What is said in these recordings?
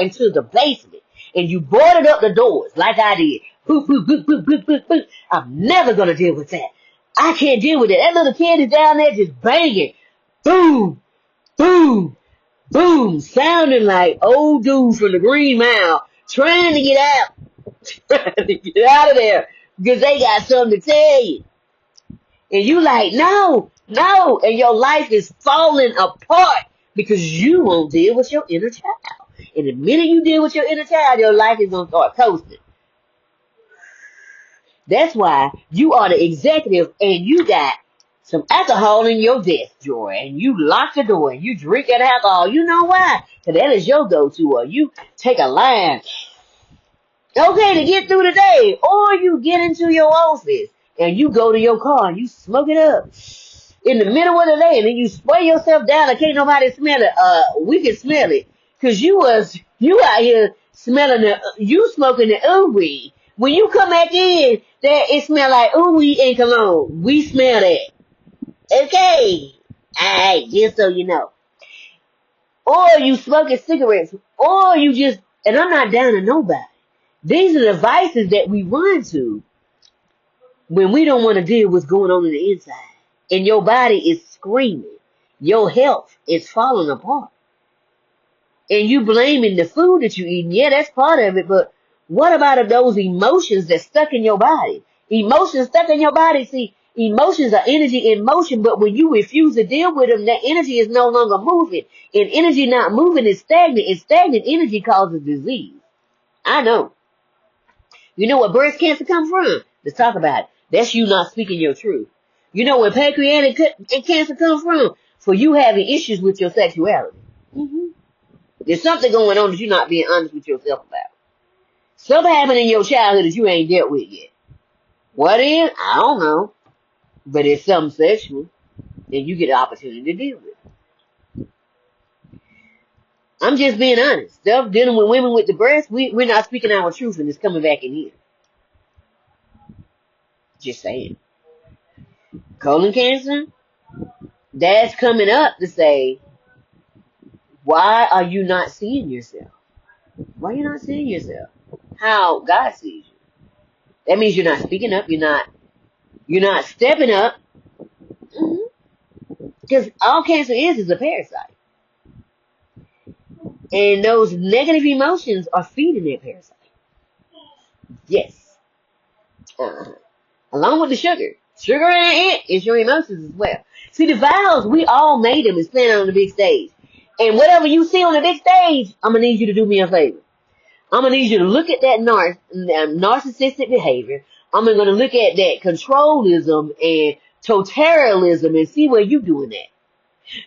into the basement and you boarded up the doors like I did. Boop, boop, boop, boop, boop, boop, boop. I'm never going to deal with that. I can't deal with it. That little kid is down there just banging. Boom, boom, boom. Sounding like old dudes from the Green Mile trying to get out. Trying to get out of there because they got something to tell you. And you like, no, no. And your life is falling apart because you won't deal with your inner child. And the minute you deal with your inner child, your life is going to start coasting. That's why you are the executive and you got some alcohol in your desk drawer and you lock the door and you drink that alcohol. You know why? Because that is your go-to. Or you take a line, okay, to get through the day. Or you get into your office and you go to your car and you smoke it up in the middle of the day and then you spray yourself down and can't nobody smell it. We can smell it. Because you out here smelling you smoking the ooh-wee. When you come back in, it smell like ooh-wee and cologne. We smell that. Okay. Alright, just so you know. Or you smoking cigarettes. Or you just, and I'm not down to nobody. These are the vices that we run to when we don't want to deal with what's going on in the inside. And your body is screaming. Your health is falling apart. And you blaming the food that you eating. Yeah, that's part of it, but what about those emotions that's stuck in your body? Emotions stuck in your body. See, emotions are energy in motion, but when you refuse to deal with them, that energy is no longer moving. And energy not moving is stagnant. And stagnant energy causes disease. I know. You know where breast cancer comes from? Let's talk about it. That's you not speaking your truth. You know where pancreatic cancer comes from? For you having issues with your sexuality. There's something going on that you're not being honest with yourself about. Something happened in your childhood that you ain't dealt with yet. What is? I don't know. But it's something sexual. And you get the opportunity to deal with it. I'm just being honest. Stuff dealing with women with the breast, we're not speaking our truth and it's coming back in here. Just saying. Colon cancer, that's coming up to say, why are you not seeing yourself? Why are you not seeing yourself? How God sees you. That means you're not speaking up. You're not stepping up. Because all cancer is a parasite. And those negative emotions are feeding that parasite. Yes. Along with the sugar. Sugar ain't it. It's your emotions as well. See, the vows, we all made them and standing on the big stage. And whatever you see on the big stage, I'm going to need you to do me a favor. I'm going to need you to look at that narcissistic behavior. I'm going to look at that controlism and totalitarianism and see where you doing that.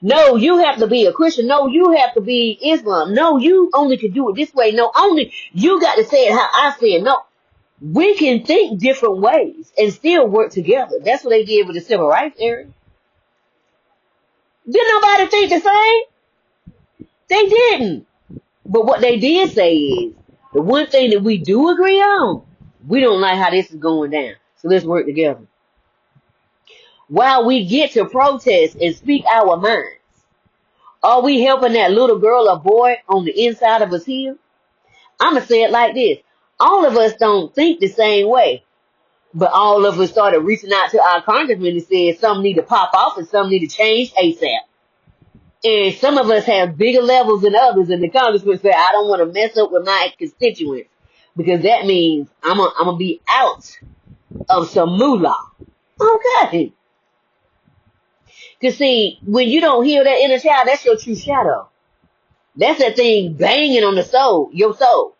No, you have to be a Christian. No, you have to be Islam. No, you only can do it this way. No, only you got to say it how I say it. No, we can think different ways and still work together. That's what they did with the civil rights era. Didn't nobody think the same? They didn't. But what they did say is, the one thing that we do agree on, we don't like how this is going down. So let's work together. While we get to protest and speak our minds, are we helping that little girl or boy on the inside of us heal? I'm going to say it like this. All of us don't think the same way. But all of us started reaching out to our congressmen and said some need to pop off and some need to change ASAP. And some of us have bigger levels than others, and the congressman said, I don't want to mess up with my constituents because that means I'm gonna be out of some moolah. Okay. Because see, when you don't heal that inner child, that's your true shadow. That's that thing banging on the soul, your soul.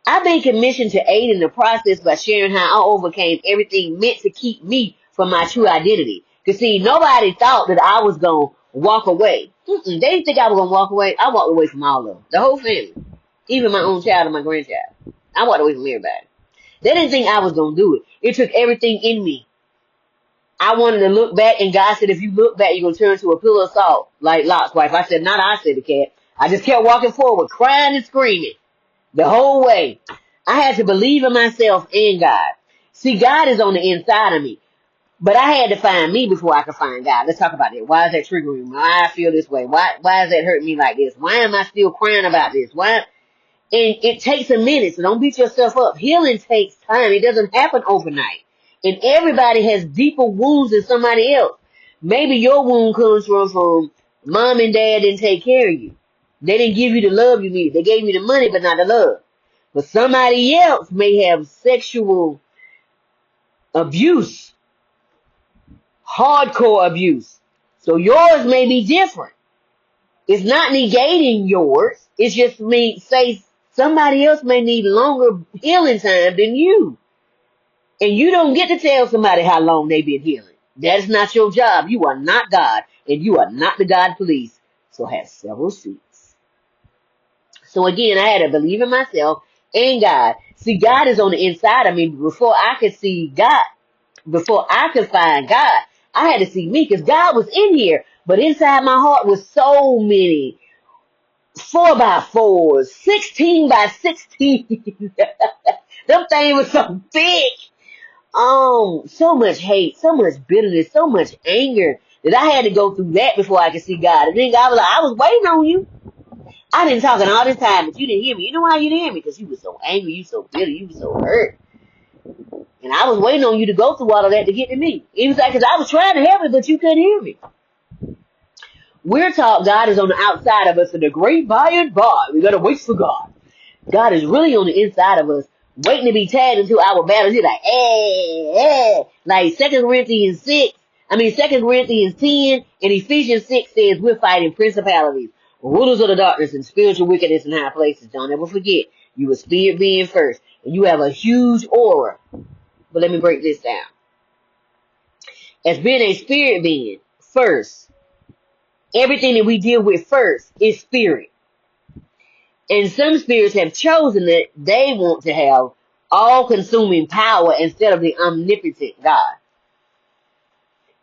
I've been commissioned to aid in the process by sharing how I overcame everything meant to keep me from my true identity. Because see, nobody thought that I was going to walk away. They didn't think I was going to walk away. I walked away from all of them. The whole family. Even my own child and my grandchild. I walked away from everybody. They didn't think I was going to do it. It took everything in me. I wanted to look back, and God said, if you look back, you're going to turn to a pillar of salt, like Lot's wife. I said, not I, said the cat. I just kept walking forward, crying and screaming the whole way. I had to believe in myself and God. See, God is on the inside of me. But I had to find me before I could find God. Let's talk about that. Why is that triggering me? Why I feel this way? Why is that hurting me like this? Why am I still crying about this? Why? And it takes a minute, so don't beat yourself up. Healing takes time. It doesn't happen overnight. And everybody has deeper wounds than somebody else. Maybe your wound comes from mom and dad didn't take care of you. They didn't give you the love you needed. They gave you the money, but not the love. But somebody else may have sexual abuse, hardcore abuse. So yours may be different. It's not negating yours. It's just me say somebody else may need longer healing time than you. And you don't get to tell somebody how long they've been healing. That is not your job. You are not God, and you are not the God police. So have several seats. So again, I had to believe in myself and God. See, God is on the inside of me. Before I could see God, before I could find God, I had to see me because God was in here. But inside my heart was so many 4x4s, 16x16. Them things were so big. So much hate, so much bitterness, so much anger that I had to go through that before I could see God. And then God was like, I was waiting on you. I've been talking all this time, but you didn't hear me. You know why you didn't hear me? Because you were so angry, you so bitter, you were so hurt. And I was waiting on you to go through all of that to get to me. It was like, because I was trying to help you, but you couldn't hear me. We're taught God is on the outside of us in the great by and by. We got to wait for God. God is really on the inside of us, waiting to be tagged into our battles. He's like, like 2 Corinthians 10 and Ephesians 6 says we're fighting principalities, rulers of the darkness and spiritual wickedness in high places. Don't ever forget, you a spirit being first, and you have a huge aura. But let me break this down. As being a spirit being first, everything that we deal with first is spirit. And some spirits have chosen that they want to have all-consuming power instead of the omnipotent God.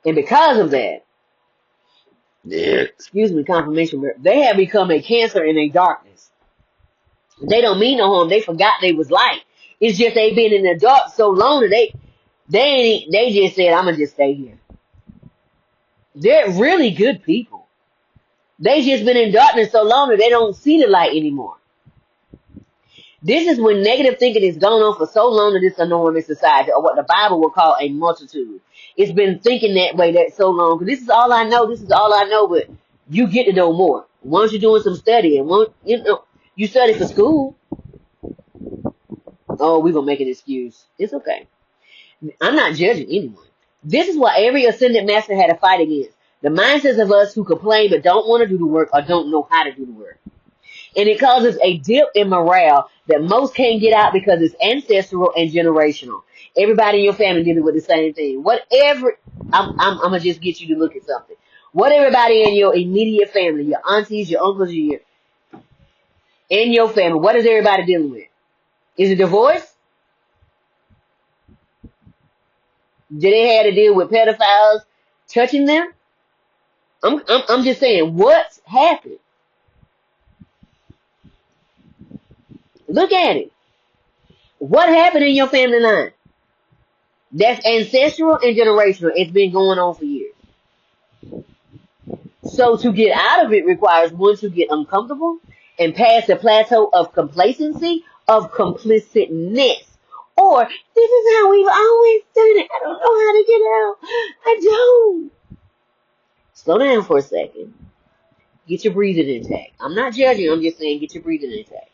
And because of that, excuse me, confirmation, they have become a cancer in a darkness. They don't mean no harm. They forgot they was light. It's just they've been in the dark so long that they just said, I'm going to just stay here. They're really good people. They just been in darkness so long that they don't see the light anymore. This is when negative thinking has gone on for so long in this enormous society, or what the Bible will call a multitude. It's been thinking that way that so long. Because this is all I know. This is all I know. But you get to know more. Once you're doing some studying, you study for school. Oh, we're gonna make an excuse. It's okay. I'm not judging anyone. This is what every ascended master had to fight against. The mindsets of us who complain but don't want to do the work or don't know how to do the work. And it causes a dip in morale that most can't get out because it's ancestral and generational. Everybody in your family dealing with the same thing. I'm gonna just get you to look at something. What everybody in your immediate family, your aunties, your uncles, in your family, what is everybody dealing with? Is it divorce? Do they have to deal with pedophiles touching them? I'm just saying, what's happened? Look at it. What happened in your family line? That's ancestral and generational. It's been going on for years. So to get out of it requires one to get uncomfortable and pass the plateau of complacency, of complicitness. Or, this is how we've always done it. I don't know how to get out. I don't. Slow down for a second. Get your breathing intact. I'm not judging. I'm just saying get your breathing intact.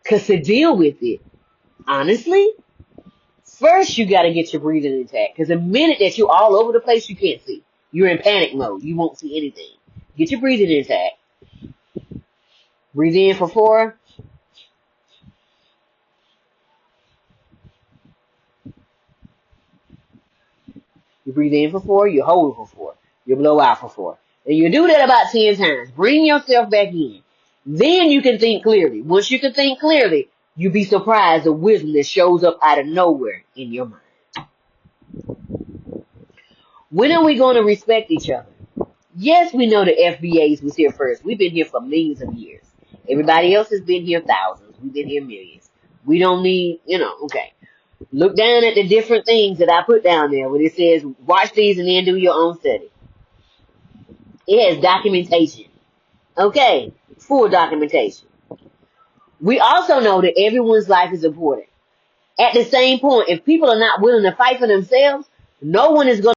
Because to deal with it, honestly, first you got to get your breathing intact. Because the minute that you're all over the place, you can't see. You're in panic mode. You won't see anything. Get your breathing intact. Breathe in for 4. You breathe in for 4. You hold for 4. You blow out for 4. And you do that about 10 times. Bring yourself back in. Then you can think clearly. Once you can think clearly, you'll be surprised the wisdom that shows up out of nowhere in your mind. When are we going to respect each other? Yes, we know the FBAs was here first. We've been here for millions of years. Everybody else has been here thousands. We've been here millions. We don't need, okay. Look down at the different things that I put down there where it says, watch these and then do your own study. It has documentation. Okay, full documentation. We also know that everyone's life is important. At the same point, if people are not willing to fight for themselves, no one is going